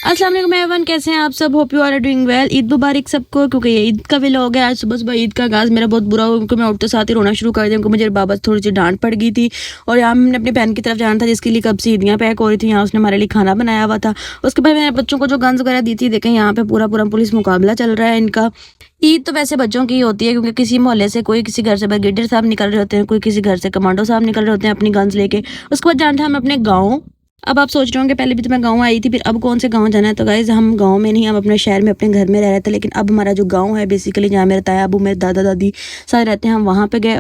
अस्सलाम वालेकुम एवरीवन, कैसे हैं आप सब? Hope you are doing well. Eid मुबारक सबको, क्योंकि ये ईद का व्लॉग है। आज सुबह सुबह ईद का आगाज़ मेरा बहुत बुरा हुआ, क्योंकि मैं उठते साथ ही रोना शुरू कर दिया, क्योंकि मुझे बाबा से थोड़ी सी डांट पड़ गई थी। और यहाँ हमने अपनी बहन की तरफ जाना था, जिसके लिए कब से ईदियाँ पैक हो रही थी। यहाँ उसने हमारे लिए खाना बनाया हुआ था। उसके बाद मैंने बच्चों को जो गन्स वगैरह दी थी, देखें यहाँ पे पूरा पूरा पुलिस मुकाबला चल रहा है इनका। ईद तो वैसे बच्चों की ही होती है, क्योंकि किसी मोहल्ले से कोई किसी घर से ब्रिगेडियर साहब निकल रहे होते हैं, कोई किसी घर से कमांडो साहब निकल रहे होते हैं अपनी गन्स लेके। उसके बाद जाना था हम अपने गाँव। अब आप सोच रहे होंगे पहले भी तो मैं गाँव आई थी, फिर अब कौन से गाँव जाना है? तो गाइज़ हम गाँव में नहीं, हम अपने शहर में अपने घर में रह रहे थे। लेकिन अब हमारा जो गाँव है बेसिकली, जहाँ मेरे ताया अबू, मेरे दादा दादी सारे रहते हैं, हम वहाँ पे गए।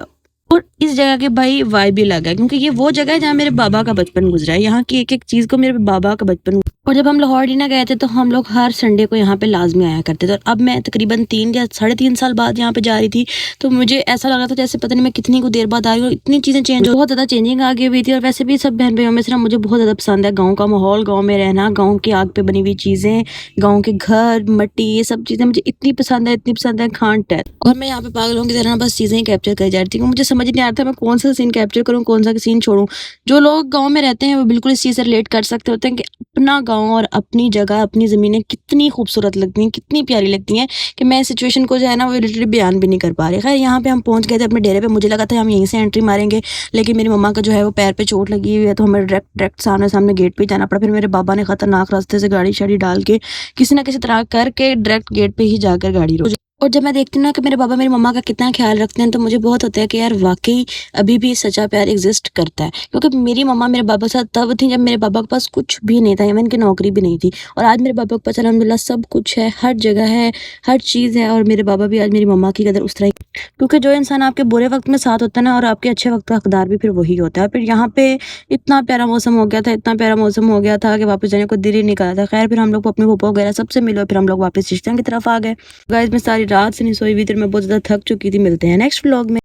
और इस जगह के भाई वाइब ही अलग है, क्योंकि ये वो जगह है जहाँ मेरे बाबा का बचपन गुजरा है। यहाँ की एक एक चीज़ को मेरे बाबा का बचपन। और जब हम लाहौर डीना गए थे तो हम लोग हर संडे को यहाँ पे लाजमी आया करते थे। और अब मैं तकरीबन 3 या 3.5 साल बाद यहाँ पे जा रही थी, तो मुझे ऐसा लगा था जैसे पता नहीं मैं कितनी को देर बाद आई हूँ। इतनी चीज़ें चेंज, बहुत ज़्यादा चेंजिंग आ गई हुई थी। और वैसे भी सब बहन भाइयों में से ना मुझे बहुत ज़्यादा पसंद है गाँव का माहौल, गाँव में रहना, गाँव की आग पे बनी हुई चीज़ें, गाँव के घर, मट्टी, ये सब चीज़ें मुझे इतनी पसंद है, इतनी पसंद है खान टैर। और मैं यहाँ पे पागलों की तरह बस चीज़ें ही कैप्चर कर जा रही थी। मुझे समझ नहीं आ रहा था मैं कौन सा सीन कैप्चर करूँ, कौन सा सीन छोड़ूं। जो लोग गाँव में रहते हैं वो बिल्कुल इस चीज़ से रिलेट कर सकते होते हैं कि अपना गाँव और अपनी जगह, अपनी ज़मीनें कितनी खूबसूरत लगती हैं, कितनी प्यारी लगती हैं, कि मैं इस सिचुएशन को जो है ना वो लिटरली बयान भी नहीं कर पा रही। खैर यहाँ पे हम पहुँच गए थे अपने डेरे पे। मुझे लगा था हम यहीं से एंट्री मारेंगे, लेकिन मेरी मम्मा का जो है वो पैर पे चोट लगी हुई है, तो हमें डायरेक्ट सामने सामने गेट पे जाना पड़ा। फिर मेरे बाबा ने खतरनाक रास्ते से गाड़ी शाड़ी डाल के किसी ना किसी तरह करके डायरेक्ट गेट पे ही जाकर गाड़ी रोकी। और जब मैं देखती हूँ ना कि मेरे बाबा मेरी मम्मा का कितना ख्याल रखते हैं, तो मुझे बहुत होता है कि यार वाकई अभी भी सच्चा प्यार एग्जिस्ट करता है। क्योंकि मेरी मम्मा मेरे बाबा के साथ तब थी जब मेरे बाबा के पास कुछ भी नहीं था, इवन की नौकरी भी नहीं थी। और आज मेरे बाबा के पास अल्हम्दुलिल्लाह सब कुछ है, हर जगह है, हर चीज़ है। और मेरे बाबा भी आज मेरी मम्मा की कदर उस तरह, क्योंकि जो इंसान आपके बुरे वक्त में साथ होता है ना, और आपके अच्छे वक्त का हकदार भी फिर वही होता है। फिर यहाँ पे इतना प्यारा मौसम हो गया था, इतना प्यारा मौसम हो गया था कि वापस जाने को दिल ही नहीं कर रहा था। खैर फिर हम लोग अपने फूफा वगैरह सबसे मिले, फिर हम लोग वापस रिश्तों की तरफ आ गए। गाइस मैं सारी रात से नहीं सोई हुई थी, मैं बहुत ज़्यादा थक चुकी थी। मिलते हैं नेक्स्ट व्लॉग में।